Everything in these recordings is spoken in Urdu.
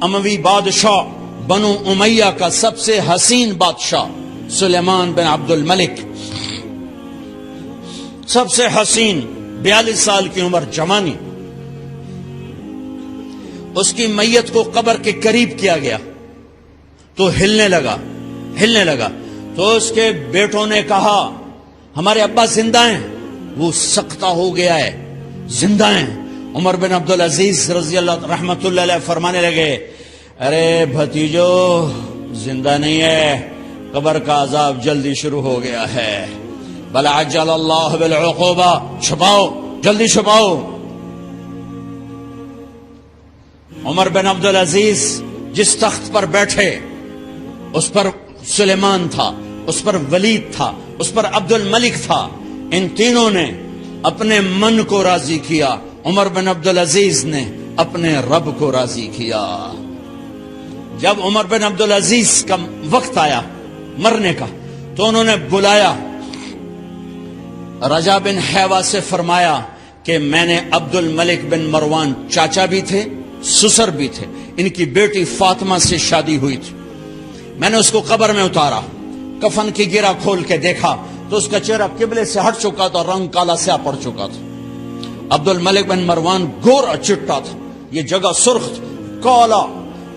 اموی بادشاہ بنو امیہ کا سب سے حسین بادشاہ سلیمان بن عبد الملک، سب سے حسین، 42 سال کی عمر، جوانی، اس کی میت کو قبر کے قریب کیا گیا تو ہلنے لگا تو اس کے بیٹوں نے کہا ہمارے ابا زندہ ہیں، وہ سکتہ ہو گیا ہے، زندہ ہیں۔ عمر بن عبدالعزیز رضی اللہ رحمت اللہ علیہ فرمانے لگے ارے بھتیجو زندہ نہیں ہے، قبر کا عذاب جلدی شروع ہو گیا ہے، بل عجل اللہ بالعقوبہ، چھپاؤ، جلدی چھپاؤ۔ عمر بن عبدالعزیز جس تخت پر بیٹھے اس پر سلیمان تھا، اس پر ولید تھا، اس پر عبد الملک تھا، ان تینوں نے اپنے من کو راضی کیا، عمر بن عبدالعزیز نے اپنے رب کو راضی کیا۔ جب عمر بن عبدالعزیز کا وقت آیا مرنے کا تو انہوں نے بلایا رجا بن حیوہ سے، فرمایا کہ میں نے عبد الملک بن مروان، چاچا بھی تھے سسر بھی تھے، ان کی بیٹی فاطمہ سے شادی ہوئی تھی، میں نے اس کو قبر میں اتارا، کفن کی گرہ کھول کے دیکھا تو اس کا چہرہ قبلے سے ہٹ چکا تھا، رنگ کالا سیاہ پڑ چکا تھا۔ عبد الملک بن مروان گورا چٹا تھا، یہ جگہ سرخ تھی، کالا۔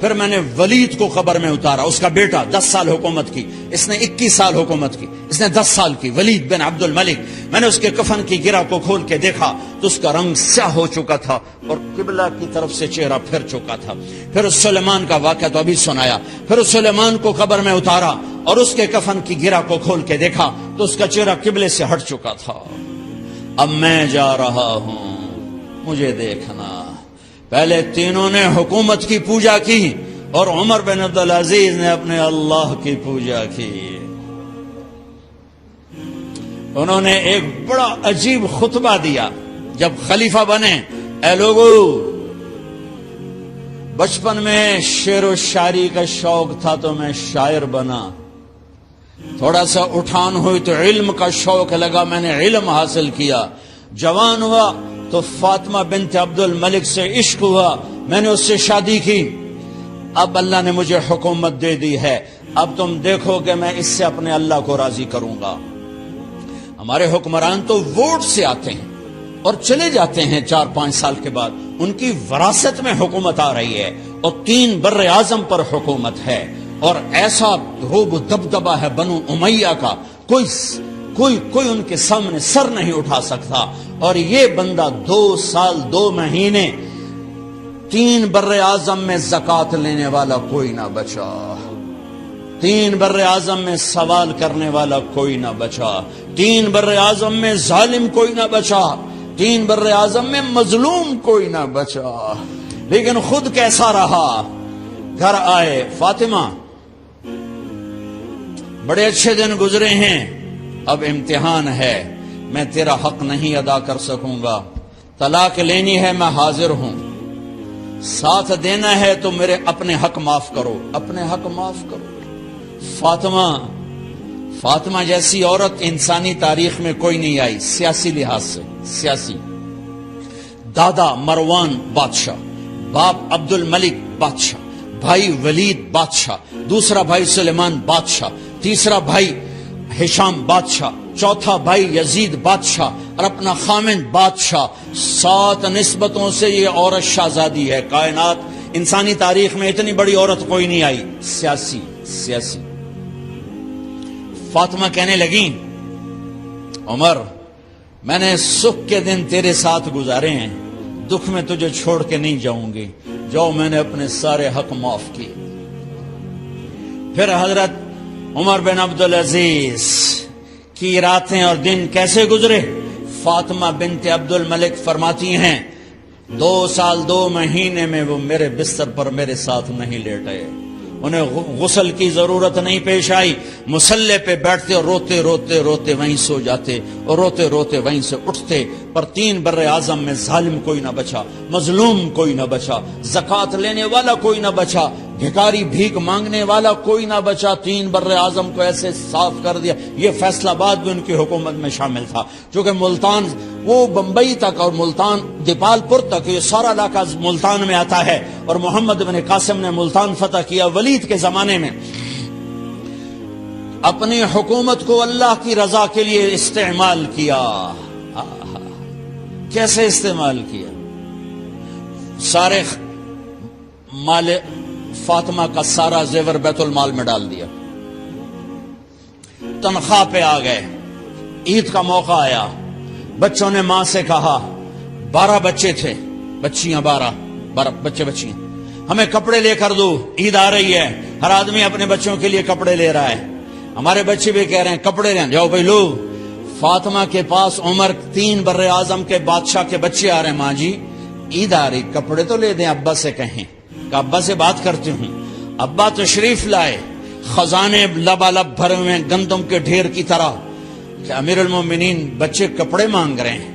پھر میں نے ولید کو قبر میں اتارا، اس کا بیٹا 10 سال حکومت کی، اس نے 21 سال حکومت کی، اس نے 10 سال کی، ولید بن عبد الملک۔ میں نے اس کے کفن کی گرہ کو کھول کے دیکھا تو اس کا رنگ سیاہ ہو چکا تھا اور قبلہ کی طرف سے چہرہ پھر چکا تھا۔ پھر اس سلیمان کا واقعہ تو ابھی سنایا، پھر اس سلیمان کو قبر میں اتارا اور اس کے کفن کی گرہ کو کھول کے دیکھا تو اس کا چہرہ قبلے سے ہٹ چکا تھا۔ اب میں جا رہا ہوں، مجھے دیکھنا۔ پہلے تینوں نے حکومت کی پوجا کی اور عمر بن عبدالعزیز نے اپنے اللہ کی پوجا کی۔ انہوں نے ایک بڑا عجیب خطبہ دیا جب خلیفہ بنے، اے لوگو، بچپن میں شعر و شاعری کا شوق تھا تو میں شاعر بنا، تھوڑا سا اٹھان ہوئی تو علم کا شوق لگا، میں نے علم حاصل کیا، جوان ہوا تو فاطمہ بنت عبد الملک سے عشق ہوا، میں نے اس سے شادی کی، اب اللہ نے مجھے حکومت دے دی ہے، اب تم دیکھو کہ میں اس سے اپنے اللہ کو راضی کروں گا۔ ہمارے حکمران تو ووٹ سے آتے ہیں اور چلے جاتے ہیں 4-5 سال کے بعد، ان کی وراثت میں حکومت آ رہی ہے اور 3 بر اعظم پر حکومت ہے، اور ایسا روب و دبدبہ ہے بنو امیہ کا، کوئی ان کے سامنے سر نہیں اٹھا سکتا۔ اور یہ بندہ 2 سال 2 مہینے 3 بر اعظم میں زکوٰۃ لینے والا کوئی نہ بچا، 3 بر اعظم میں سوال کرنے والا کوئی نہ بچا، 3 بر اعظم میں ظالم کوئی نہ بچا، 3 بر اعظم میں مظلوم کوئی نہ بچا۔ لیکن خود کیسا رہا؟ گھر آئے، فاطمہ بڑے اچھے دن گزرے ہیں، اب امتحان ہے، میں تیرا حق نہیں ادا کر سکوں گا، طلاق لینی ہے میں حاضر ہوں، ساتھ دینا ہے تو میرے اپنے حق معاف کرو، اپنے حق معاف کرو۔ فاطمہ جیسی عورت انسانی تاریخ میں کوئی نہیں آئی، سیاسی لحاظ سے، سیاسی، دادا مروان بادشاہ، باپ عبد الملک بادشاہ، بھائی ولید بادشاہ، دوسرا بھائی سلیمان بادشاہ، تیسرا بھائی ہشام بادشاہ، چوتھا بھائی یزید بادشاہ اور اپنا خامند بادشاہ، 7 نسبتوں سے یہ عورت شہزادی ہے۔ کائنات انسانی تاریخ میں اتنی بڑی عورت کوئی نہیں آئی، سیاسی۔ فاطمہ کہنے لگیں عمر، میں نے سکھ کے دن تیرے ساتھ گزارے ہیں، دکھ میں تجھے چھوڑ کے نہیں جاؤں گی، جو میں نے اپنے سارے حق معاف کیے۔ پھر حضرت عمر بن عبدالعزیز کی راتیں اور دن کیسے گزرے؟ فاطمہ بنت عبد الملک فرماتی ہیں 2 سال 2 مہینے میں وہ میرے بستر پر میرے ساتھ نہیں لیٹے، انہیں غسل کی ضرورت نہیں پیش آئی، مصلے پہ بیٹھتے اور روتے روتے وہیں سو جاتے اور روتے روتے وہیں سے اٹھتے، پر 3 بر اعظم میں ظالم کوئی نہ بچا، مظلوم کوئی نہ بچا، زکوٰۃ لینے والا کوئی نہ بچا، بھکاری بھیک مانگنے والا کوئی نہ بچا۔ 3 بر اعظم کو ایسے صاف کر دیا۔ یہ فیصل آباد بھی ان کی حکومت میں شامل تھا، چونکہ ملتان وہ بمبئی تک اور ملتان دیپال پور تک یہ سارا علاقہ ملتان میں آتا ہے، اور محمد بن قاسم نے ملتان فتح کیا ولید کے زمانے میں۔ اپنی حکومت کو اللہ کی رضا کے لیے استعمال کیا۔ کیسے استعمال کیا؟ سارے مال فاطمہ کا سارا زیور بیت المال میں ڈال دیا، تنخواہ پہ آ گئے، عید کا موقع آیا، بچوں نے ماں سے کہا، 12 بچے تھے، بچیاں 12 بچے بچیاں، ہمیں کپڑے لے کر دو، عید آ رہی ہے، ہر آدمی اپنے بچوں کے لیے کپڑے لے رہا ہے۔ ہمارے بچے بھی کہہ رہے ہیں کپڑے لیں، جاؤ بھائی لو۔ فاطمہ کے پاس عمر 3 بر اعظم کے بادشاہ کے بچے آ رہے ہیں، ماں جی عید آ رہی، کپڑے تو لے دیں، ابا سے کہیں کہ ابا سے بات کرتی ہوں۔ ابا تشریف لائے، خزانے لبالب بھرے ہوئے گندم کے ڈھیر کی طرح، کہ امیر المومنین بچے کپڑے مانگ رہے ہیں۔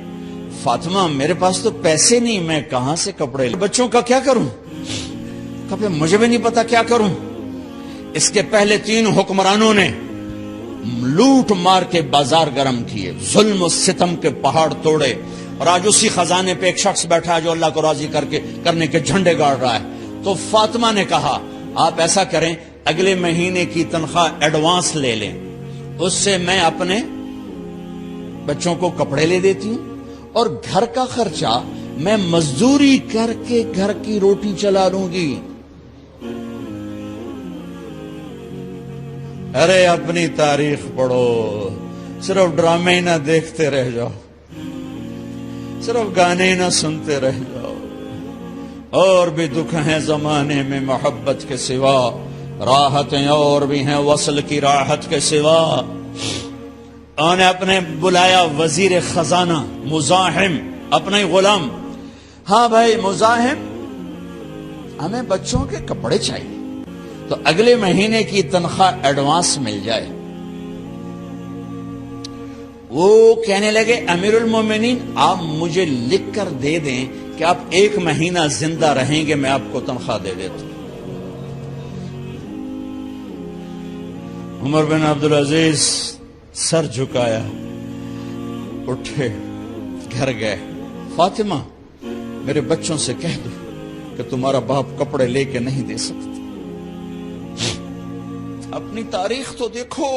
فاطمہ میرے پاس تو پیسے نہیں، میں کہاں سے کپڑے لوں، بچوں کا کیا کروں؟ کبھی مجھے بھی نہیں پتا کیا کروں۔ اس کے پہلے 3 حکمرانوں نے لوٹ مار کے بازار گرم کیے، ظلم و ستم کے پہاڑ توڑے، اور آج اسی خزانے پہ ایک شخص بیٹھا ہے جو اللہ کو راضی کرنے کے جھنڈے گاڑ رہا ہے۔ تو فاطمہ نے کہا آپ ایسا کریں، اگلے مہینے کی تنخواہ ایڈوانس لے لیں، اس سے میں اپنے بچوں کو کپڑے لے دیتی ہوں، اور گھر کا خرچہ میں مزدوری کر کے گھر کی روٹی چلا لوں گی۔ ارے اپنی تاریخ پڑھو، صرف ڈرامے ہی نہ دیکھتے رہ جاؤ، صرف گانے ہی نہ سنتے رہ جاؤ۔ اور بھی دکھ ہیں زمانے میں محبت کے سوا، راحتیں اور بھی ہیں وصل کی راحت کے سوا۔ انہوں نے اپنے بلایا وزیر خزانہ مزاحم، اپنا ہی غلام، ہاں بھائی مزاحم ہمیں بچوں کے کپڑے چاہیے، تو اگلے مہینے کی تنخواہ ایڈوانس مل جائے۔ وہ کہنے لگے امیر المومنین آپ مجھے لکھ کر دے دیں کہ آپ 1 مہینہ زندہ رہیں گے، میں آپ کو تنخواہ دے دیتا ہوں۔ عمر بن عبدالعزیز سر جھکایا، اٹھے، گھر گئے، فاطمہ میرے بچوں سے کہہ دو کہ تمہارا باپ کپڑے لے کے نہیں دے سکتا۔ اپنی تاریخ تو دیکھو،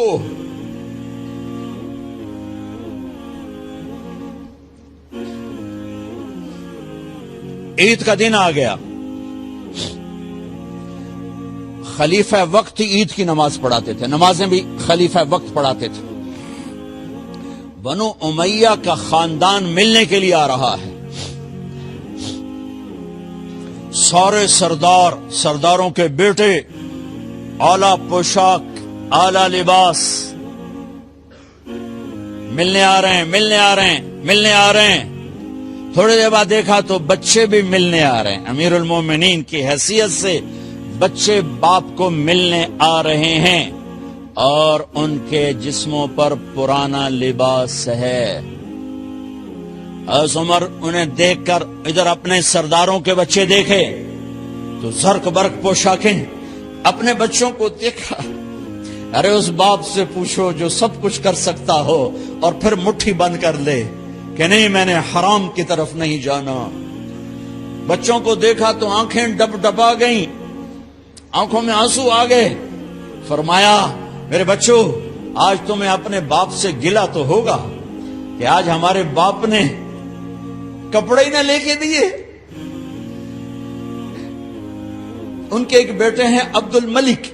عید کا دن آ گیا، خلیفہ وقت عید کی نماز پڑھاتے تھے، نمازیں بھی خلیفہ وقت پڑھاتے تھے۔ بنو امیہ کا خاندان ملنے کے لیے آ رہا ہے، سارے سرداروں کے بیٹے، اعلیٰ پوشاک، اعلیٰ لباس، ملنے آ رہے ہیں۔ تھوڑی دیر بعد دیکھا تو بچے بھی ملنے آ رہے ہیں، امیر المومنین کی حیثیت سے بچے باپ کو ملنے آ رہے ہیں، اور ان کے جسموں پر پرانا لباس ہے۔ حضرت عمر انہیں دیکھ کر ادھر اپنے سرداروں کے بچے دیکھے تو زرق برق پوشاکیں، اپنے بچوں کو دیکھا۔ ارے اس باپ سے پوچھو جو سب کچھ کر سکتا ہو اور پھر مٹھی بند کر لے کہ نہیں میں نے حرام کی طرف نہیں جانا۔ بچوں کو دیکھا تو آنکھیں ڈبا گئیں، آنکھوں میں آنسو آ گئے۔ فرمایا میرے بچوں آج تمہیں اپنے باپ سے گلہ تو ہوگا کہ آج ہمارے باپ نے کپڑے ہی نہ لے کے دیے۔ ان کے ایک بیٹے ہیں عبد الملک،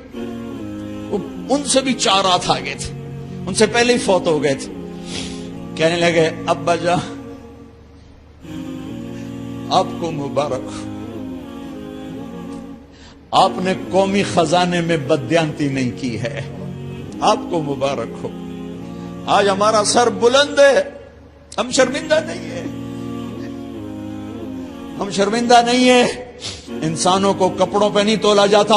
ان سے بھی 4 رات آگے تھے، ان سے پہلے ہی فوت ہو گئے تھے۔ کہنے لگے ابا جان آپ کو مبارک ہو، آپ نے قومی خزانے میں بددیانتی نہیں کی ہے، آپ کو مبارک ہو۔ آج ہمارا سر بلند ہے، ہم شرمندہ نہیں ہیں، ہم شرمندہ نہیں ہیں۔ انسانوں کو کپڑوں پہ نہیں تولا جاتا۔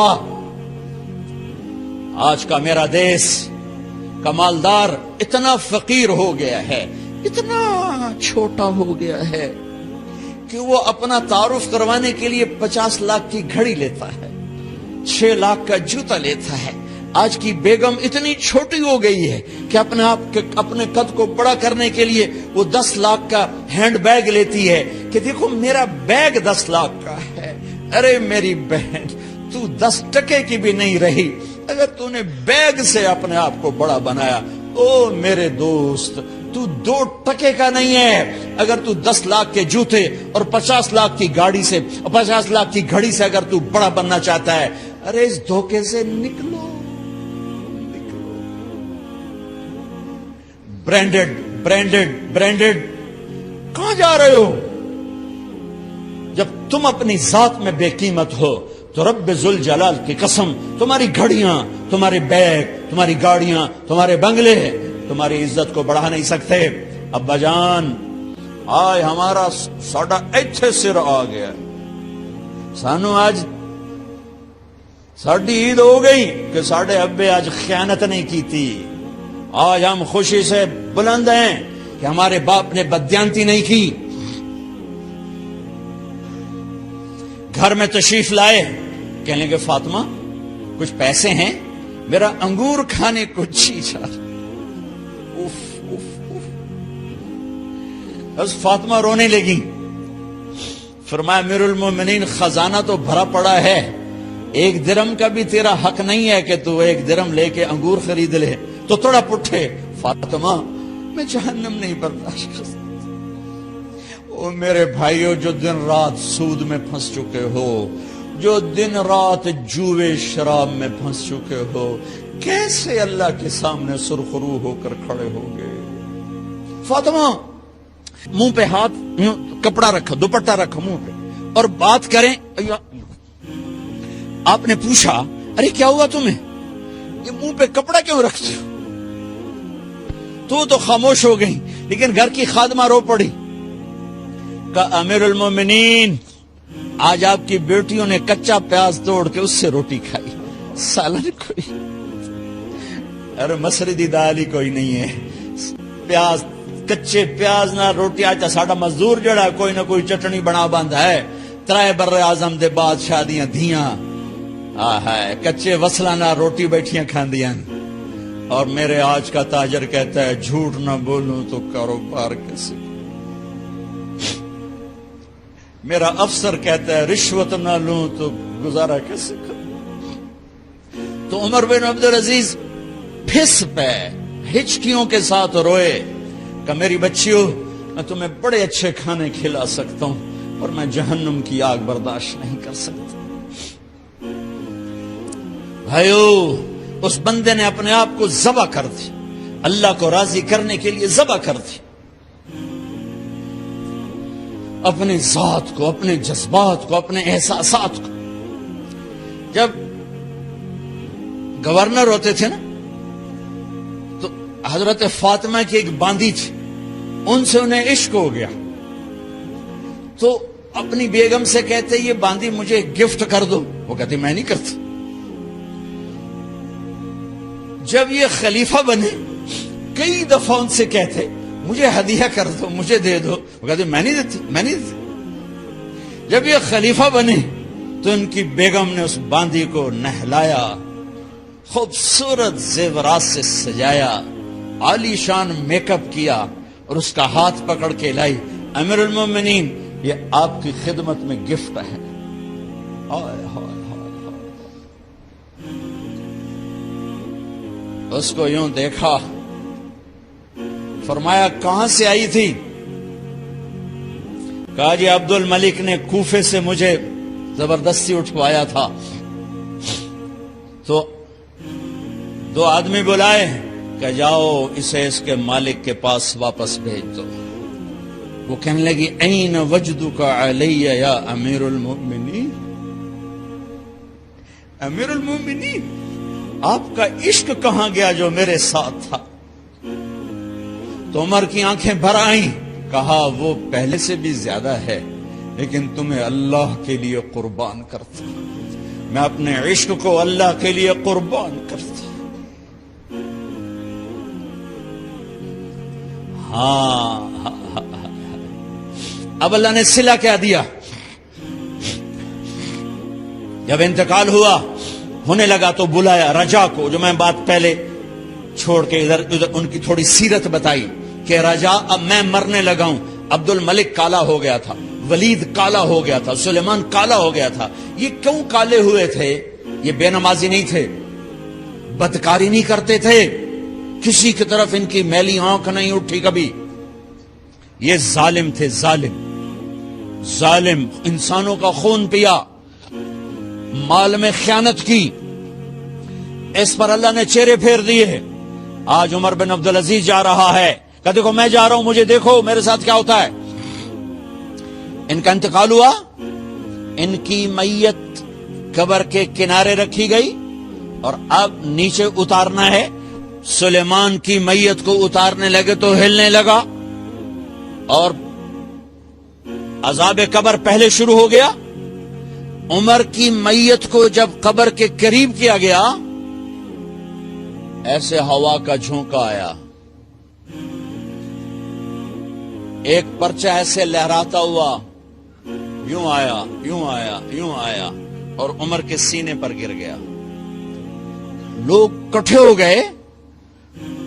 آج کا میرا دیش کا مالدار اتنا فقیر ہو گیا ہے اتنا چھوٹا ہو گیا ہے کہ وہ اپنا تعارف کروانے کے لیے 50 لاکھ کی گھڑی لیتا ہے، 6 لاکھ کا جوتا لیتا ہے۔ آج کی بیگم اتنی چھوٹی ہو گئی ہے کہ اپنے قد کو بڑا کرنے کے لیے وہ 10 لاکھ کا ہینڈ بیگ لیتی ہے کہ دیکھو میرا بیگ 10 لاکھ کا ہے۔ ارے میری بہن، تو 10 ٹکے کی بھی نہیں رہی اگر تو نے بیگ سے اپنے آپ کو بڑا بنایا۔ او میرے دوست، تو 2 ٹکے کا نہیں ہے اگر تو 10 لاکھ کے جوتے اور 50 لاکھ کی گاڑی سے، 50 لاکھ کی گھڑی سے اگر تو بڑا بننا چاہتا ہے۔ ارے اس دھوکے سے نکلو۔ برینڈڈ کہاں جا رہے ہو؟ جب تم اپنی ذات میں بے قیمت ہو تو رب ذوالجلال کی قسم، تمہاری گھڑیاں، تمہارے بیگ، تمہاری گاڑیاں، تمہارے بنگلے تمہاری عزت کو بڑھا نہیں سکتے۔ ابا جان، آج ہمارا ساڈا ایتھے سر آ گیا، سانو آج ساڈی عید ہو گئی کہ ساڈے ابے آج خیانت نہیں کی تھی۔ آج ہم خوشی سے بلند ہیں کہ ہمارے باپ نے بددیانتی نہیں کی۔ گھر میں تشریف لائے، کہنے کہ فاطمہ کچھ پیسے ہیں، میرا انگور کھانے کو جی چاہ۔ بس فاطمہ رونے لگی۔ فرمایا امیر المومنین، خزانہ تو بھرا پڑا ہے، 1 درم کا بھی تیرا حق نہیں ہے کہ تو 1 درم لے کے انگور خرید لے۔ تو تھوڑا پٹھے، فاطمہ میں جہنم نہیں برداشت کر سکتا۔ او میرے بھائیو، جو دن رات سود میں پھنس چکے ہو، جو دن رات جوے شراب میں پھنس چکے ہو، کیسے اللہ کے سامنے سرخرو ہو کر کھڑے ہو گئے؟ فاطمہ منہ پہ ہاتھ، کپڑا رکھا، دوپٹہ رکھا منہ پہ اور بات کریں۔ آپ نے پوچھا ارے کیا ہوا تمہیں، یہ منہ پہ کپڑا کیوں رکھتے ہو؟ تو خاموش ہو گئی، لیکن گھر کی خادمہ رو پڑی۔ کہا امیر المومنین، آج آپ کی بیٹیوں نے کچا پیاز توڑ کے اس سے روٹی کھائی، سالن کوئی، ارے مسری دی دال ہی کوئی نہیں ہے، پیاز، کچے پیاز نہ روٹی۔ آج ساڈا مزدور جڑا کوئی نہ کوئی چٹنی بنا بند ہے، 3 بر اعظم دے بعد شادیاں دھیاں، کچے وصلہ نہ روٹی بیٹھیاں کھاندیاں۔ اور میرے آج کا تاجر کہتا ہے جھوٹ نہ بولوں تو کاروبار کیسے، میرا افسر کہتا ہے رشوت نہ لوں تو گزارا کیسے کروں۔ تو عمر بن عبدالعزیز پھس پہ ہچکیوں کے ساتھ روئے کہ میری بچیوں، میں تمہیں بڑے اچھے کھانے کھلا سکتا ہوں اور میں جہنم کی آگ برداشت نہیں کر سکتا۔ بھائیو، اس بندے نے اپنے آپ کو ذبح کر دی، اللہ کو راضی کرنے کے لیے ذبح کر دی، اپنی ذات کو، اپنے جذبات کو، اپنے احساسات کو۔ جب گورنر ہوتے تھے نا تو حضرت فاطمہ کی ایک باندی تھی، ان سے انہیں عشق ہو گیا تو اپنی بیگم سے کہتے یہ باندی مجھے گفٹ کر دو، وہ کہتے میں نہیں کرتا۔ جب یہ خلیفہ بنے کئی دفعہ ان سے کہتے مجھے ہدیہ کر دو، مجھے دے دو، وہ کہتے میں نہیں دیتی۔ جب یہ خلیفہ بنے تو ان کی بیگم نے اس باندی کو نہلایا، خوبصورت زیورات سے سجایا، عالی شان میک اپ کیا اور اس کا ہاتھ پکڑ کے لائی، امیر المومنین یہ آپ کی خدمت میں گفٹ ہے۔ اس کو یوں دیکھا، فرمایا کہاں سے آئی تھی؟ کہا جی عبد الملک نے کوفے سے مجھے زبردستی اٹھوایا تھا۔ تو 2 آدمی بلائے کہ جاؤ اسے اس کے مالک کے پاس واپس بھیج دو۔ وہ کہنے لگی این وجدک علی یا امیر المؤمنین، امیر المؤمنین آپ کا عشق کہاں گیا جو میرے ساتھ تھا؟ تو عمر کی آنکھیں بھر آئیں، کہا وہ پہلے سے بھی زیادہ ہے لیکن تمہیں اللہ کے لیے قربان کرتا، میں اپنے عشق کو اللہ کے لیے قربان کرتا۔ ہاں اب اللہ نے صلہ کیا دیا. جب انتقال ہوا ہونے لگا تو بلایا رجا کو, جو میں بات پہلے چھوڑ کے ادھر ان کی تھوڑی سیرت بتائی کہ رجا اب میں مرنے لگا ہوں. عبد الملک کالا ہو گیا تھا, ولید کالا ہو گیا تھا, سلیمان کالا ہو گیا تھا. یہ کیوں کالے ہوئے تھے؟ یہ بے نمازی نہیں تھے, بدکاری نہیں کرتے تھے, کسی کی طرف ان کی میلی آنکھ نہیں اٹھی کبھی. یہ ظالم تھے, ظالم انسانوں کا خون پیا, مال میں خیانت کی. اس پر اللہ نے چہرے پھیر دیے. آج عمر بن عبدالعزیز جا رہا ہے کہ دیکھو میں جا رہا ہوں, مجھے دیکھو میرے ساتھ کیا ہوتا ہے. ان کا انتقال ہوا, ان کی میت قبر کے کنارے رکھی گئی اور اب نیچے اتارنا ہے. سلیمان کی میت کو اتارنے لگے تو ہلنے لگا اور عذاب قبر پہلے شروع ہو گیا. عمر کی میت کو جب قبر کے قریب کیا گیا, ایسے ہوا کا جھونکا آیا, ایک پرچہ ایسے لہراتا ہوا یوں آیا, یوں آیا, یوں آیا اور عمر کے سینے پر گر گیا. لوگ کٹھے ہو گئے,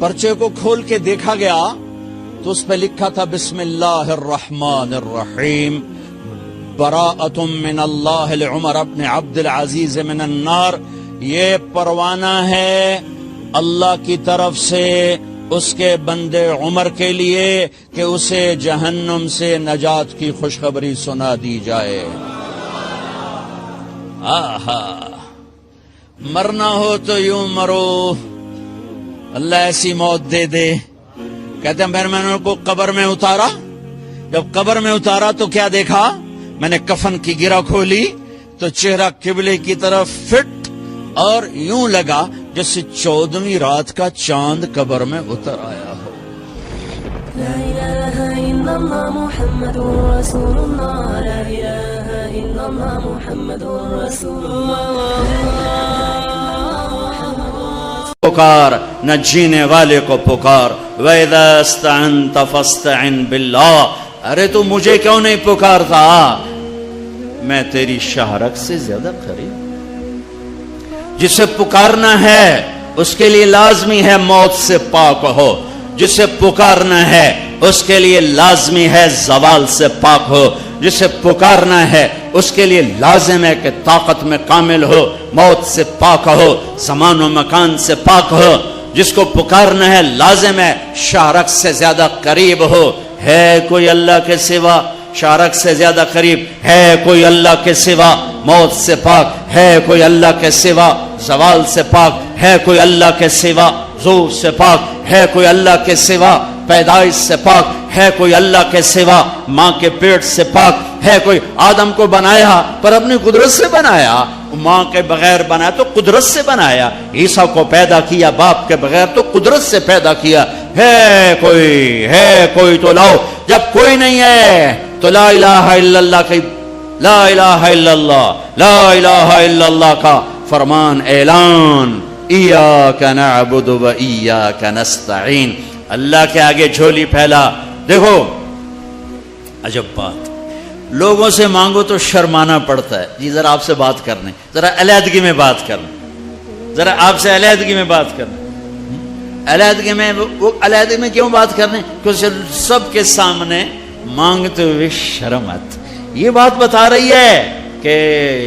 پرچے کو کھول کے دیکھا گیا تو اس پہ لکھا تھا بسم اللہ الرحمن الرحیم براءۃ من اللہ لعمر بن عبد العزیز من النار. یہ پروانہ ہے اللہ کی طرف سے اس کے بندے عمر کے لیے کہ اسے جہنم سے نجات کی خوشخبری سنا دی جائے. آہا, مرنا ہو تو یوں مرو, اللہ ایسی موت دے دے. کہتے ہیں پھر میں نے ان کو قبر میں اتارا. جب قبر میں اتارا تو کیا دیکھا, میں نے کفن کی گرہ کھولی تو چہرہ قبلے کی طرف فٹ اور یوں لگا جیسے 14ویں رات کا چاند قبر میں اتر آیا ہو. لا الہ الا اللہ محمد رسول اللہ, لا الہ الا اللہ محمد رسول اللہ. پکار نہ جینے والے کو پکار. وَإِذَا اسْتَعَنْتَ فَاسْتَعِنْ بِاللَّهِ. ارے تو مجھے کیوں نہیں پکارتا, میں تیری شہرک سے زیادہ قریب. جسے پکارنا ہے اس کے لیے لازمی ہے موت سے پاک ہو, جسے پکارنا ہے اس کے لیے لازمی ہے زوال سے پاک ہو, جسے پکارنا ہے اس کے لیے لازم ہے کہ طاقت میں کامل ہو, موت سے پاک ہو, زمان و مکان سے پاک ہو. جس کو پکارنا ہے لازم ہے شارک سے زیادہ قریب ہو. ہے کوئی اللہ کے سوا شارک سے زیادہ قریب؟ ہے کوئی اللہ کے سوا موت سے پاک؟ ہے کوئی اللہ کے سوا زوال سے پاک؟ ہے کوئی اللہ کے سوا زور سے پاک؟ ہے کوئی اللہ کے سوا پیدائش سے پاک؟ ہے کوئی اللہ کے سوا ماں کے پیٹ سے پاک؟ ہے کوئی آدم کو بنایا پر اپنی قدرت سے بنایا, ماں کے بغیر بنایا تو قدرت سے بنایا. عیسیٰ کو پیدا کیا باپ کے بغیر تو قدرت سے پیدا کیا. ہے کوئی تو لاؤ. جب کوئی نہیں ہے تو لا الہ الا اللہ کی, لا الہ الا اللہ, لا الہ الا اللہ کا فرمان اعلان. ایاک نعبد و ایاک نستعین. اللہ کے آگے جھولی پھیلا. دیکھو عجب بات, لوگوں سے مانگو تو شرمانا پڑتا ہے. جی ذرا آپ سے بات کرنے, ذرا علیحدگی میں بات کرنے, ذرا آپ سے علیحدگی میں بات کرنے. علیحدگی میں وہ علیحدگی میں کیوں بات کرنے؟ کیونکہ سب کے سامنے مانگتے ہوئے شرم آتی. یہ بات بتا رہی ہے کہ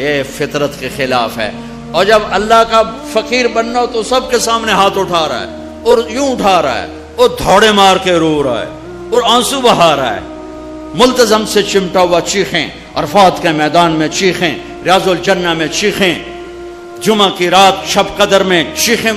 یہ فطرت کے خلاف ہے. اور جب اللہ کا فقیر بننا ہو تو سب کے سامنے ہاتھ اٹھا رہا ہے اور یوں اٹھا رہا ہے اور دھوڑے مار کے رو رہا ہے اور آنسو بہا رہا ہے. ملتزم سے چمٹا ہوا چیخیں, عرفات کے میدان میں چیخیں, ریاض الجنہ میں چیخیں, جمعہ کی رات شب قدر میں چیخیں.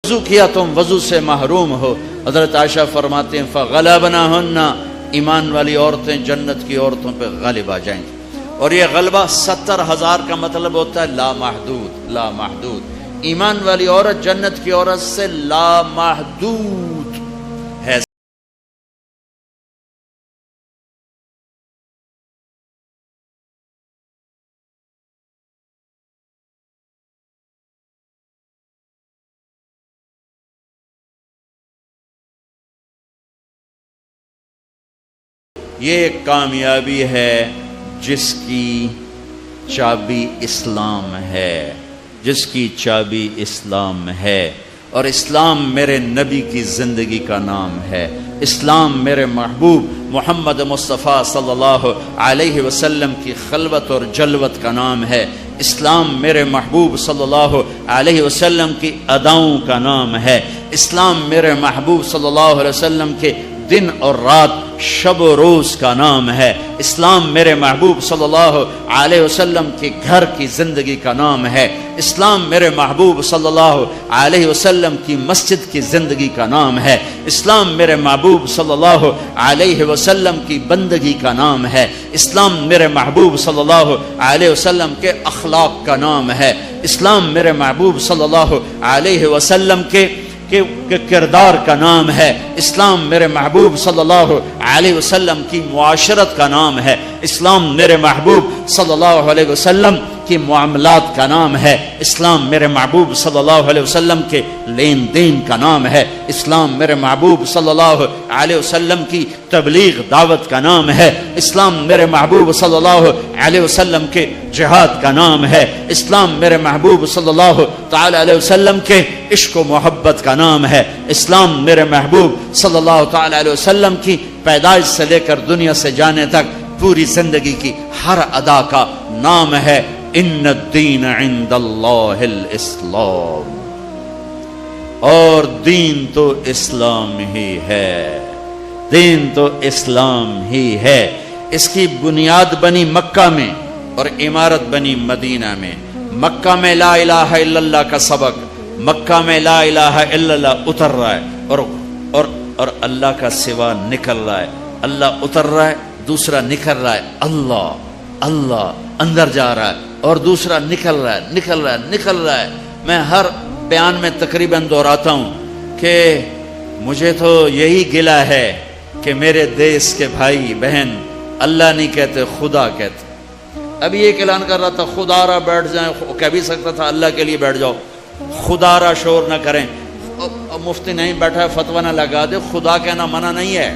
وضو کیا تم وضو سے محروم ہو. حضرت عائشہ فرماتے ہیں فغلبناہن، ایمان والی عورتیں جنت کی عورتوں پہ غالب آ جائیں گی. اور یہ غلبہ 70,000 کا مطلب ہوتا ہے لامحدود. لامحدود. ایمان والی عورت جنت کی عورت سے لامحدود ہے. یہ کامیابی ہے جس کی چابی اسلام ہے، جس کی چابی اسلام ہے. اور اسلام میرے نبی کی زندگی کا نام ہے. اسلام میرے محبوب محمد مصطفیٰ صلی اللہ علیہ وسلم کی خلوت اور جلوت کا نام ہے. اسلام میرے محبوب صلی اللہ علیہ وسلم کی اداؤں کا نام ہے. اسلام میرے محبوب صلی اللہ علیہ وسلم کے دن اور رات، شب و روز کا نام ہے. اسلام میرے محبوب صلی اللہ علیہ وسلم کے گھر کی زندگی کا نام ہے. اسلام میرے محبوب صلی اللہ علیہ وسلم کی مسجد کی زندگی کا نام ہے. اسلام میرے محبوب صلی اللہ علیہ وسلم کی بندگی کا نام ہے. اسلام میرے محبوب صلی اللہ علیہ وسلم کے اخلاق کا نام ہے. اسلام میرے محبوب صلی اللہ علیہ وسلم کے کردار کا نام ہے. اسلام میرے محبوب صلی اللہ علیہ وسلم کی معاشرت کا نام ہے. اسلام میرے محبوب صلی اللہ علیہ وسلم کی معاملات کا نام ہے. اسلام میرے محبوب صلی اللہ علیہ وسلم کے لین دین کا نام ہے. اسلام میرے محبوب صلی اللہ علیہ وسلم کی تبلیغ دعوت کا نام ہے. اسلام میرے محبوب صلی اللہ علیہ وسلم کے جہاد کا نام ہے. اسلام میرے محبوب صلی اللہ تعالی علیہ وسلم کے عشق و محبت کا نام ہے. اسلام میرے محبوب صلی اللہ تعالی علیہ وسلم کی پیدائش سے لے کر دنیا سے جانے تک پوری زندگی کی ہر ادا کا نام ہے ان الدین عند اللہ الاسلام. اور دین تو اسلام ہی ہے. دین تو اسلام ہی ہے. اس کی بنیاد بنی مکہ میں اور عمارت بنی مدینہ میں. مکہ میں لا الہ الا اللہ کا سبق، مکہ میں لا الہ الا اللہ اتر رہا ہے اور اللہ کا سوا نکل رہا ہے. اللہ اتر رہا ہے، دوسرا نکل رہا ہے. اللہ اندر جا رہا ہے اور دوسرا نکل رہا ہے. میں ہر بیان میں تقریباً دہراتا ہوں کہ مجھے تو یہی گلہ ہے کہ میرے دیس کے بھائی بہن اللہ نہیں کہتے، خدا کہتے. ابھی ایک اعلان کر رہا تھا خدا را بیٹھ جائیں، کہہ بھی سکتا تھا اللہ کے لیے بیٹھ جاؤ. خدا را شور نہ کریں. مفتی نہیں بیٹھا ہے فتویٰ نہ لگا دے. خدا کہنا منع نہیں ہے،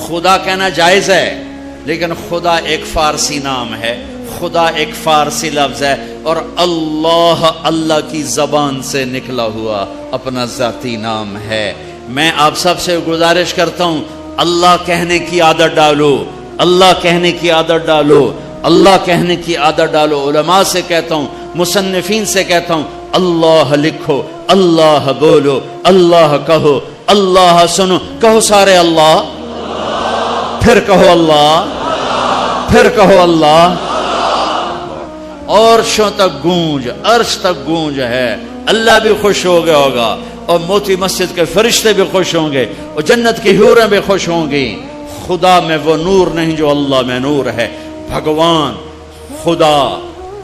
خدا کہنا جائز ہے، لیکن خدا ایک فارسی نام ہے، خدا ایک فارسی لفظ ہے. اور اللہ کی زبان سے نکلا ہوا اپنا ذاتی نام ہے. میں آپ سب سے گزارش کرتا ہوں اللہ کہنے کی عادت ڈالو. اللہ کہنے کی عادت ڈالو. اللہ کہنے کی عادت ڈالو. علماء سے کہتا ہوں، مصنفین سے کہتا ہوں، اللہ لکھو، اللہ بولو، اللہ کہو، اللہ سنو. کہو سارے اللہ، پھر کہو اللہ، پھر کہو اللہ. عرشوں تک گونج، عرش تک گونج ہے. اللہ بھی خوش ہو گیا ہوگا اور موتی مسجد کے فرشتے بھی خوش ہوں گے اور جنت کی حوریں بھی خوش ہوں گی. خدا میں وہ نور نہیں جو اللہ میں نور ہے. بھگوان، خدا،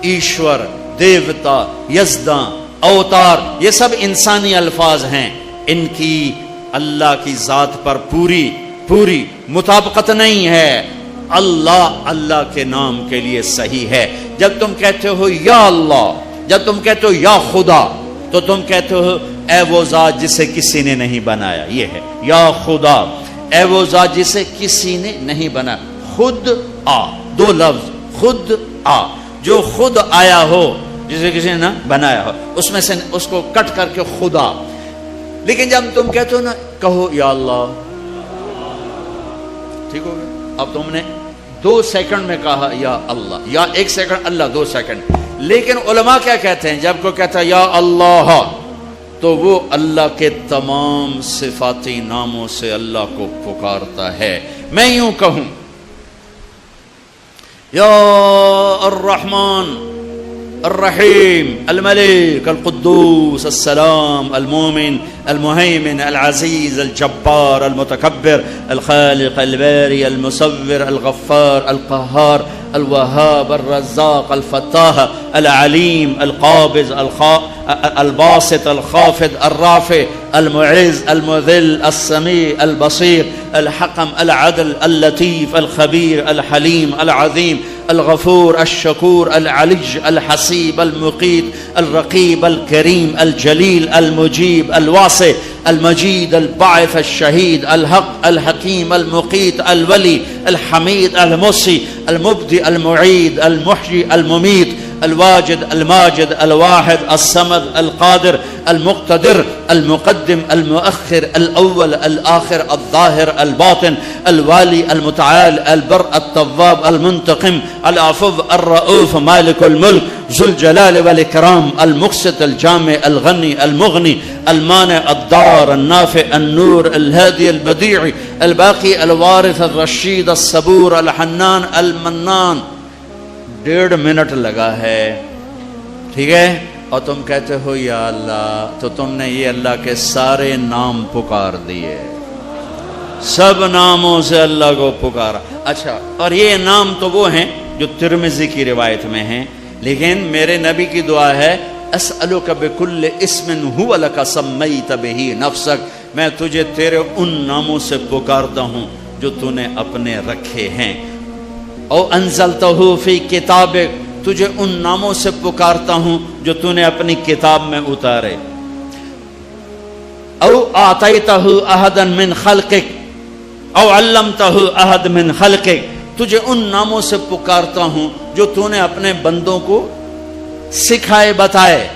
ایشور، دیوتا، یزداں، اوتار، یہ سب انسانی الفاظ ہیں. ان کی اللہ کی ذات پر پوری مطابقت نہیں ہے. اللہ کے نام کے لیے صحیح ہے. جب تم کہتے ہو یا اللہ، جب تم کہتے ہو یا خدا، تو تم کہتے ہو اے وہ ذات جسے کسی نے نہیں بنایا. یہ ہے یا خدا، اے وہ ذات جسے کسی نے نہیں بنایا. خود آ، دو لفظ، خود آ. جو خود آیا ہو، جسے کسی نے نہ بنایا ہو، اس میں سے اس کو کٹ کر کے خدا. لیکن جب تم کہتے ہو نا کہو یا اللہ، ٹھیک ہو گیا. اب تم نے 2 سیکنڈ میں کہا یا اللہ، یا 1 سیکنڈ اللہ 2 سیکنڈ. لیکن علماء کیا کہتے ہیں؟ جب کوئی کہتا ہے یا اللہ تو وہ اللہ کے تمام صفاتی ناموں سے اللہ کو پکارتا ہے. میں یوں کہوں یا الرحمن، الرحيم الملك القدوس السلام المؤمن المهيمن العزيز الجبار المتكبر الخالق الباري المصور الغفار القهار الوهاب الرزاق الفتاح العليم القابض الباسط الخافض الرافع المعز المذل السميع البصير الحكم العدل اللطيف الخبير الحليم العظيم الغفور الشكور العلي الحسيب المقيت الرقيب الكريم الجليل المجيب الواسع المجيد الباعث الشهيد الحق الحكيم المقيت الولي الحميد المحصي المبدئ المعيد المحيي المميت الواجد الماجد الواحد الصمد القادر المقتدر المقدم المؤخر الأول الآخر الظاهر الباطن الوالي المتعال البر التواب المنتقم العفو الرؤوف مالك الملك ذو الجلال والإكرام المقسط الجامع الغني المغني المانع الضار النافع النور الهادي البديع الباقي الوارث الرشيد الصبور الحنان المنان 1.5 منٹ لگا ہے ٹھیک ہے اور تم کہتے ہو یا اللہ تو تم نے یہ اللہ کے سارے نام پکار دیے سب ناموں سے اللہ کو پکارا اچھا اور یہ نام تو وہ ہیں جو ترمذی کی روایت میں ہیں لیکن میرے نبی کی دعا ہے اسألک بکل اسم هو لک سمیت بہ نفسک میں تجھے تیرے ان ناموں سے پکارتا ہوں جو تو نے اپنے رکھے ہیں او انزلتہ فی کتابک تجھے ان ناموں سے پکارتا ہوں جو تو نے اپنی کتاب میں اتارے او آتیتہ احدا من خلقک او علمتہ احد من خلقک تجھے ان ناموں سے پکارتا ہوں جو تو نے اپنے بندوں کو سکھائے بتائے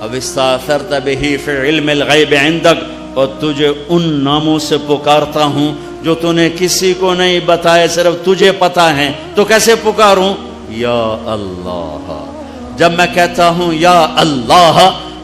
اب استاثرت بہ فی علم الغیب عندک اور تجھے ان ناموں سے پکارتا ہوں جو تو نے کسی کو نہیں بتائے صرف تجھے پتا ہے تو کیسے پکاروں یا اللہ جب میں کہتا ہوں یا اللہ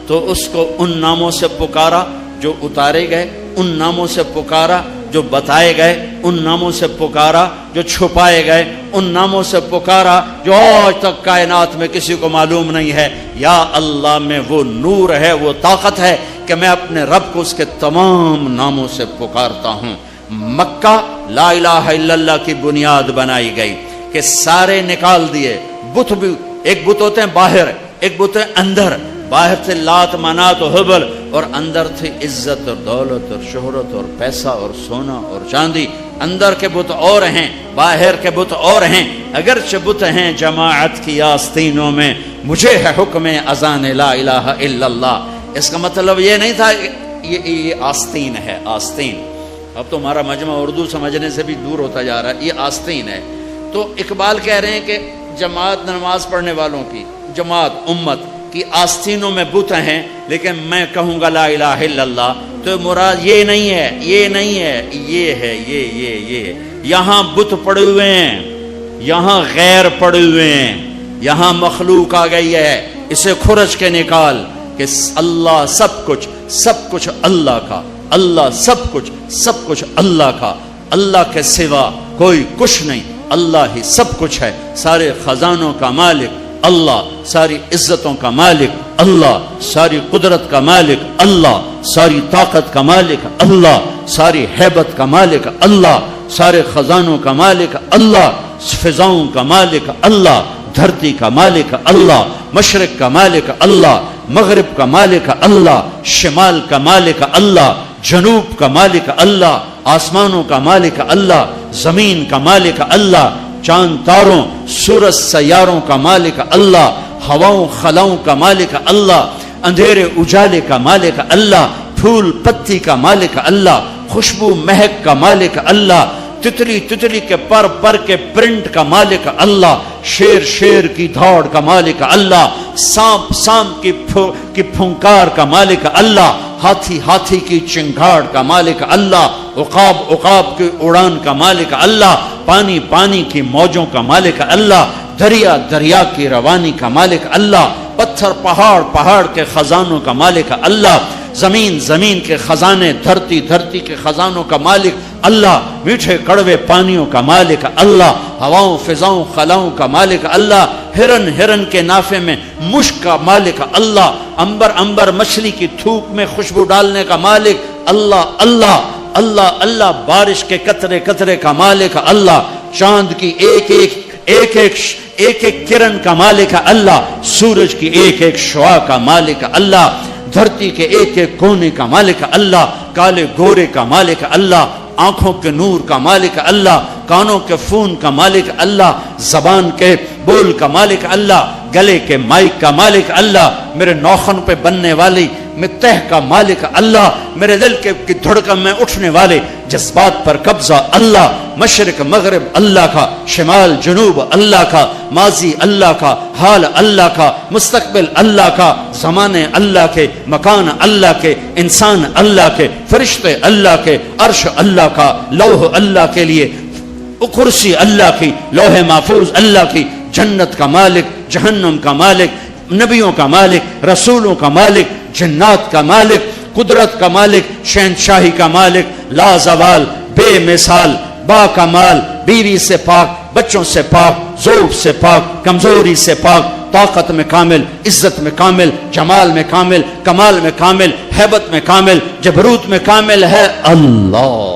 تو اس کو ان ناموں سے پکارا جو اتارے گئے ان ناموں سے پکارا جو بتائے گئے ان ناموں سے پکارا جو چھپائے گئے ان ناموں سے پکارا جو آج تک کائنات میں کسی کو معلوم نہیں ہے یا اللہ میں وہ نور ہے وہ طاقت ہے کہ میں اپنے رب کو اس کے تمام ناموں سے پکارتا ہوں مکہ لا الہ الا اللہ کی بنیاد بنائی گئی کہ سارے نکال دیے بت بھی ایک بت ہوتے ہیں باہر ایک بت ہے اندر باہر تھے لات منات و حبل اور اندر تھی عزت اور دولت اور شہرت اور پیسہ اور سونا اور چاندی اندر کے بت اور ہیں باہر کے بت اور ہیں اگرچہ بت ہیں جماعت کی آستینوں میں مجھے ہے حکم اذان لا الہ الا اللہ اس کا مطلب یہ نہیں تھا یہ آستین ہے آستین اب تو ہمارا مجمع اردو سمجھنے سے بھی دور ہوتا جا رہا ہے یہ آستین ہے تو اقبال کہہ رہے ہیں کہ جماعت نماز پڑھنے والوں کی جماعت امت کی آستینوں میں بت ہیں لیکن میں کہوں گا لا الہ الا اللہ تو مراد یہ نہیں ہے یہ نہیں ہے یہ ہے یہ یہاں بت پڑے ہوئے ہیں یہاں غیر پڑے ہوئے ہیں یہاں مخلوق آ گئی ہے اسے کھرچ کے نکال کہ اللہ سب کچھ اللہ کا اللہ سب کچھ اللہ کا اللہ کے سوا کوئی کچھ نہیں اللہ ہی سب کچھ ہے سارے خزانوں کا مالک اللہ ساری عزتوں کا مالک اللہ ساری قدرت کا مالک اللہ ساری طاقت کا مالک اللہ ساری ہیبت کا مالک اللہ سارے خزانوں کا مالک اللہ فضاؤں کا مالک اللہ دھرتی کا مالک اللہ مشرق کا مالک اللہ مغرب کا مالک اللہ شمال کا مالک اللہ جنوب کا مالک اللہ آسمانوں کا مالک اللہ زمین کا مالک اللہ چاند تاروں سورج سیاروں کا مالک اللہ ہواؤں خلاؤں کا مالک اللہ اندھیرے اجالے کا مالک اللہ پھول پتی کا مالک اللہ خوشبو مہک کا مالک اللہ تتلی کے پر کے پرنٹ کا مالک اللہ شیر کی دھاڑ کا مالک اللہ سانپ کی پھنکار کا مالک اللہ ہاتھی کی چنگھاڑ کا مالک اللہ عقاب کی اڑان کا مالک اللہ پانی کی موجوں کا مالک اللہ دریا کی روانی کا مالک اللہ پتھر پہاڑ کے خزانوں کا مالک اللہ زمین زمین کے خزانے، دھرتی دھرتی کے خزانوں کا مالک اللہ، میٹھے کڑوے پانیوں کا مالک اللہ، ہواؤں فضاؤں خلاؤں کا مالک اللہ، ہرن ہرن کے نافے میں مشک کا مالک اللہ، عنبر عنبر مچھلی کی تھوک میں خوشبو ڈالنے کا مالک اللہ اللہ اللہ اللہ، بارش کے قطرے قطرے کا مالک اللہ، چاند کی ایک ایک کرن کا مالک اللہ، سورج کی ایک ایک شعاع کا مالک اللہ، دھرتی کے ایک ایک کونے کا مالک اللہ، کالے گورے کا مالک اللہ، آنکھوں کے نور کا مالک اللہ، کانوں کے فون کا مالک اللہ، زبان کے بول کا مالک اللہ، گلے کے مائک کا مالک اللہ، میرے نوخن پہ بننے والی میں تہ کا مالک اللہ، میرے دل کی دھڑکن میں اٹھنے والے جذبات پر قبضہ اللہ، مشرق مغرب اللہ کا، شمال جنوب اللہ کا، ماضی اللہ کا، حال اللہ کا، مستقبل اللہ کا، زمانے اللہ کے، مکان اللہ کے، انسان اللہ کے، فرشتے اللہ کے، عرش اللہ کا، لوح اللہ کے لیے، کرسی اللہ کی، لوح محفوظ اللہ کی، جنت کا مالک، جہنم کا مالک، نبیوں کا مالک، رسولوں کا مالک، جنات کا مالک، قدرت کا مالک، شہنشاہی کا مالک، لا زوال، بے مثال، با کمال، بیوی سے پاک، بچوں سے پاک، ذوق سے پاک، کمزوری سے پاک، طاقت میں کامل، عزت میں کامل، جمال میں کامل، کمال میں کامل، ہیبت میں کامل، جبروت میں کامل ہے اللہ۔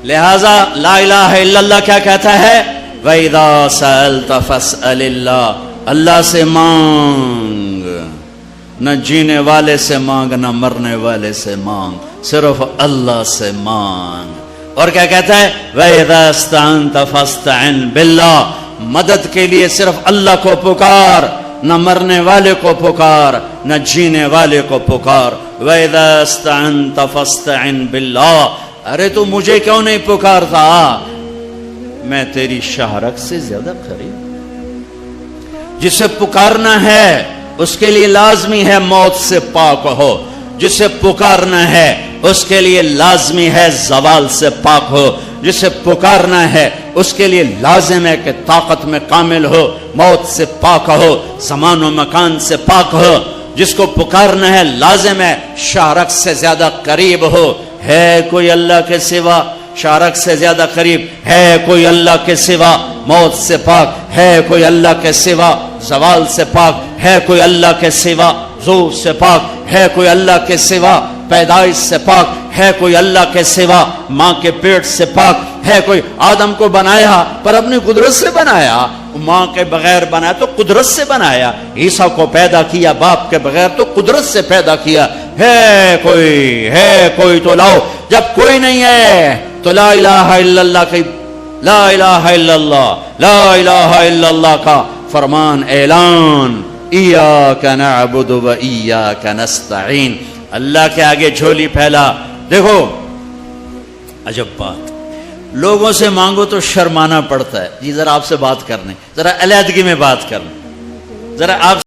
لہذا لا الہ الا اللہ کیا کہتا ہے؟ وَإِذَا سَأَلْتَ فَاسْأَلِ اللَّهِ، اللہ سے مانگ، نہ جینے والے سے مانگ نہ مرنے والے سے مانگ، صرف اللہ سے مانگ۔ اور کیا کہتا ہے؟ وَإِذَا اسْتَعَنْتَ فَاسْتَعِنْ بِاللَّهِ، مدد کے لیے صرف اللہ کو پکار، نہ مرنے والے کو پکار نہ جینے والے کو پکار۔ وَإِذَا اسْتَعَنْتَ فَاسْتَعِنْ بِاللَّهِ، ارے تو مجھے کیوں نہیں پکارتا؟ میں تیری شہرک سے زیادہ قریب۔ جسے پکارنا ہے اس کے لیے لازمی ہے موت سے پاک ہو، جسے پکارنا ہے اس کے لیے لازمی ہے زوال سے پاک ہو، جسے پکارنا ہے اس کے لیے لازم ہے کہ طاقت میں کامل ہو، موت سے پاک ہو، زمان و مکان سے پاک ہو۔ جس کو پکارنا ہے لازم ہے شہرک سے زیادہ قریب ہو۔ ہے کوئی اللہ کے سوا شارک سے زیادہ قریب؟ ہے کوئی اللہ کے سوا موت سے پاک؟ ہے کوئی اللہ کے سوا زوال سے پاک؟ ہے کوئی اللہ کے سوا زور سے پاک؟ ہے کوئی اللہ کے سوا پیدائش سے پاک؟ ہے کوئی اللہ کے سوا ماں کے پیٹ سے پاک؟ ہے کوئی؟ آدم کو بنایا پر اپنی قدرت سے بنایا، ماں کے بغیر بنایا تو قدرت سے بنایا، عیسیٰ کو پیدا کیا باپ کے بغیر تو قدرت سے پیدا کیا۔ ہے کوئی تو لاؤ، جب کوئی نہیں ہے تو لا الہ الا اللہ کی، لا الہ الا اللہ، لا الہ الا اللہ کا فرمان اعلان، ایاک نعبد و ایاک نستعین، اللہ کے آگے جھولی پھیلا۔ دیکھو عجب بات، لوگوں سے مانگو تو شرمانا پڑتا ہے، جی ذرا آپ سے بات کرنے، ذرا علیحدگی میں بات کرنے، ذرا آپ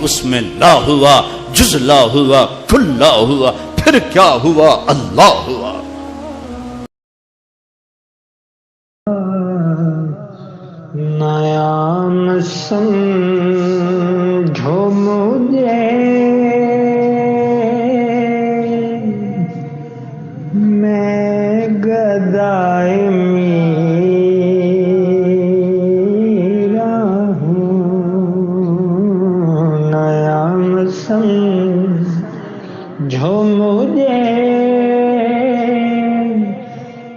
اس میں لا ہوا، جز لا ہوا، کل لا ہوا، پھر کیا ہوا؟ اللہ ہوا۔ نام سمجھو مجھے میں گدائے میرا ہوں، نام سمجھو مجھے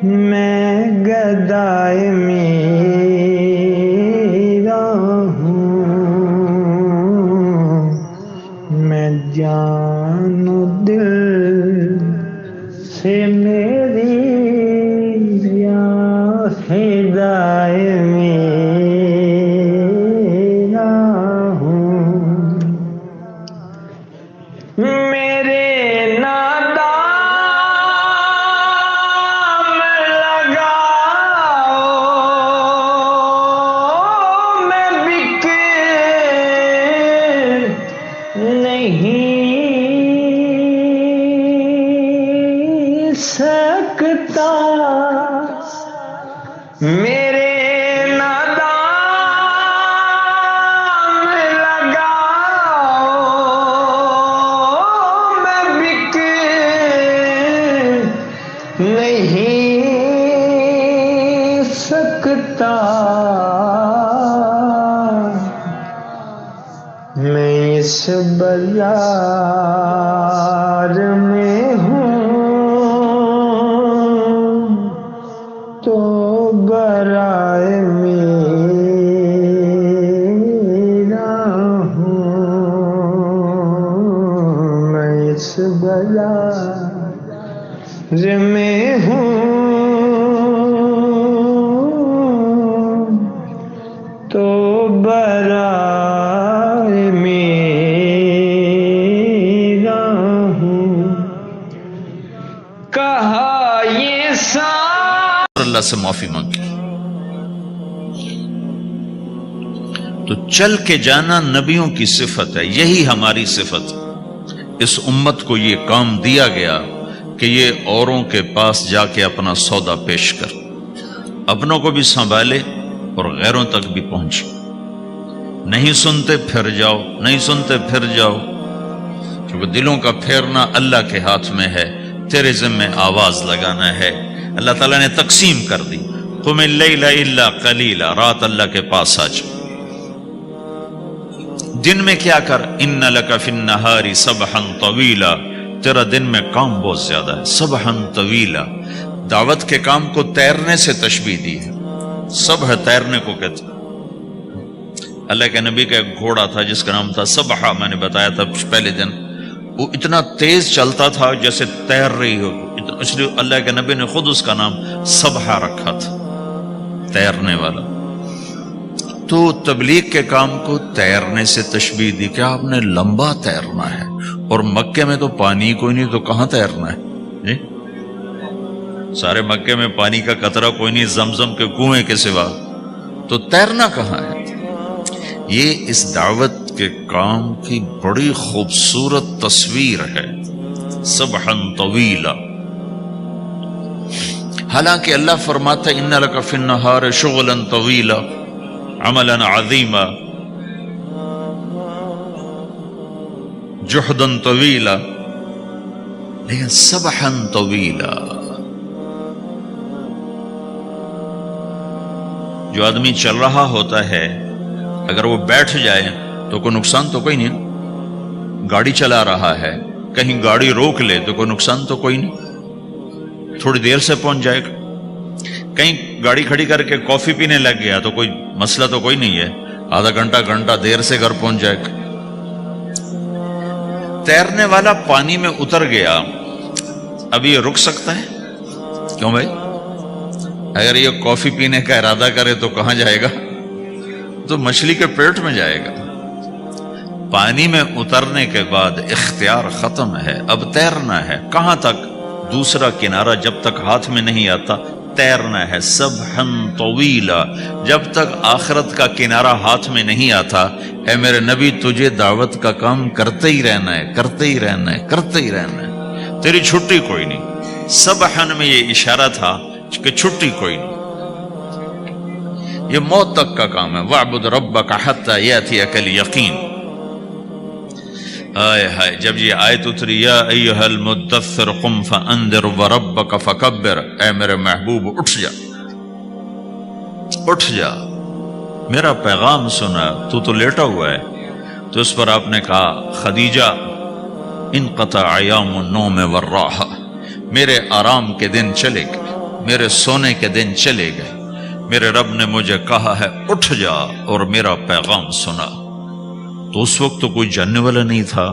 میں گدائے میرا ہوں، میں جان و دل سے میری یا فدائے میرا ہوں، میرے نادام لگاؤ، میں بک نہیں سکتا، میرے نادام لگاؤ، میں بک نہیں سکتا، میں اس بازار میں ہوں تو برائے میرا ہوں، میں اس بازار میں ہوں تو برائے میرا ہوں، کہا یہ اللہ سے معافی مانگی تو چل کے جانا نبیوں کی صفت ہے، یہی ہماری صفت۔ اس امت کو یہ کام دیا گیا کہ یہ اوروں کے پاس جا کے اپنا سودا پیش کر، اپنوں کو بھی سنبھالے اور غیروں تک بھی پہنچے۔ نہیں سنتے پھر جاؤ، نہیں سنتے پھر جاؤ، کیونکہ دلوں کا پھیرنا اللہ کے ہاتھ میں ہے، تیرے ذمہ آواز لگانا ہے۔ اللہ تعالیٰ نے تقسیم کر دی، قم اللیل الا قلیلا، رات اللہ کے پاس آ جا، دن میں کیا کر، ان لک فی النہار سبحا طویلا، تیرا دن میں کام بہت زیادہ ہے، سبحا طویلا۔ دعوت کے کام کو تیرنے سے تشبیہ دی ہے، سبح تیرنے کو کہتے ہیں۔ اللہ کے نبی کا ایک گھوڑا تھا جس کا نام تھا سبحہ، میں نے بتایا تھا پہلے دن، وہ اتنا تیز چلتا تھا جیسے تیر رہی ہو، اس لیے اللہ کے نبی نے خود اس کا نام سبحہ رکھا تھا، تیرنے والا۔ تو تبلیغ کے کام کو تیرنے سے تشبیہ دی کہ آپ نے لمبا تیرنا ہے، اور مکے میں تو پانی کوئی نہیں، تو کہاں تیرنا ہے جی؟ سارے مکے میں پانی کا قطرہ کوئی نہیں زمزم کے کنویں کے سوا، تو تیرنا کہاں ہے؟ یہ اس دعوت کے کام کی بڑی خوبصورت تصویر ہے، سبحا طویلا۔ حالانکہ اللہ فرماتا ہے ان لک فی النہار شغلا طویلا، عملا عظیما، جہدا طویلا، لیکن سبحا طویلا۔ جو آدمی چل رہا ہوتا ہے اگر وہ بیٹھ جائے تو کوئی نقصان تو کوئی نہیں، گاڑی چلا رہا ہے کہیں گاڑی روک لے تو کوئی نقصان تو کوئی نہیں، تھوڑی دیر سے پہنچ جائے گا۔ کہیں گاڑی کھڑی کر کے کافی پینے لگ گیا تو کوئی مسئلہ تو کوئی نہیں ہے، آدھا گھنٹہ دیر سے گھر پہنچ جائے گا۔ تیرنے والا پانی میں اتر گیا، اب یہ رک سکتا ہے؟ کیوں بھائی؟ اگر یہ کافی پینے کا ارادہ کرے تو کہاں جائے گا؟ تو مچھلی کے پیٹ میں جائے گا۔ پانی میں اترنے کے بعد اختیار ختم ہے، اب تیرنا ہے۔ کہاں تک؟ دوسرا کنارہ جب تک ہاتھ میں نہیں آتا تیرنا ہے سبحن طویلا، جب تک آخرت کا کنارہ ہاتھ میں نہیں آتا اے میرے نبی تجھے دعوت کا کام کرتے ہی رہنا ہے، کرتے ہی رہنا ہے، کرتے ہی رہنا ہے، تیری چھٹی کوئی نہیں۔ سبحن میں یہ اشارہ تھا کہ چھٹی کوئی نہیں، یہ موت تک کا کام ہے۔ وَاعْبُدْ رَبَّكَ حَتَّى يَأْتِيَكَ الْيَقِينُ۔ آئے ہائے جب یہ آیت اتری یا ایہا المدثر قم فانذر وربک فکبر، اے میرے محبوب اٹھ جا، اٹھ جا، میرا پیغام سنا، تو لیٹا ہوا ہے۔ تو اس پر آپ نے کہا خدیجہ انقطع ایام النوم والراحہ، میرے آرام کے دن چلے گئے، میرے سونے کے دن چلے گئے، میرے رب نے مجھے کہا ہے اٹھ جا اور میرا پیغام سنا۔ تو اس وقت تو کوئی جاننے والا نہیں تھا،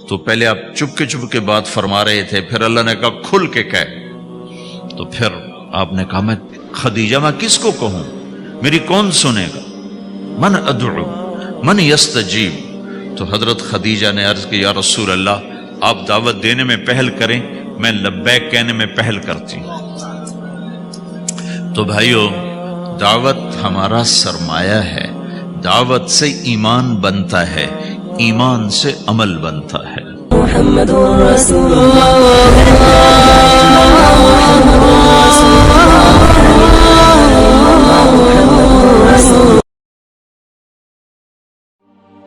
تو پہلے آپ چپ کے بات فرما رہے تھے، پھر اللہ نے کہا کھل کے کہہ، تو پھر آپ نے کہا میں خدیجہ میں کس کو کہوں، میری کون سنے گا، من ادعو من یستجیب۔ تو حضرت خدیجہ نے عرض کی یا رسول اللہ آپ دعوت دینے میں پہل کریں، میں لبیک کہنے میں پہل کرتی ہوں۔ تو بھائیو دعوت ہمارا سرمایہ ہے، دعوت سے ایمان بنتا ہے، ایمان سے عمل بنتا ہے۔ محمد رسول اللہ،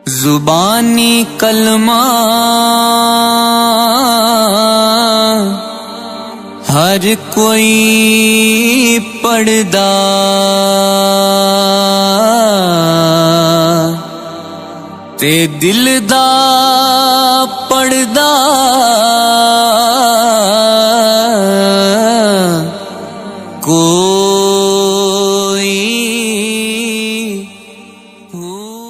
زبانی کلمہ ہر کوئی پڑھدا، تے دل دا پڑھدا کوئی ہو۔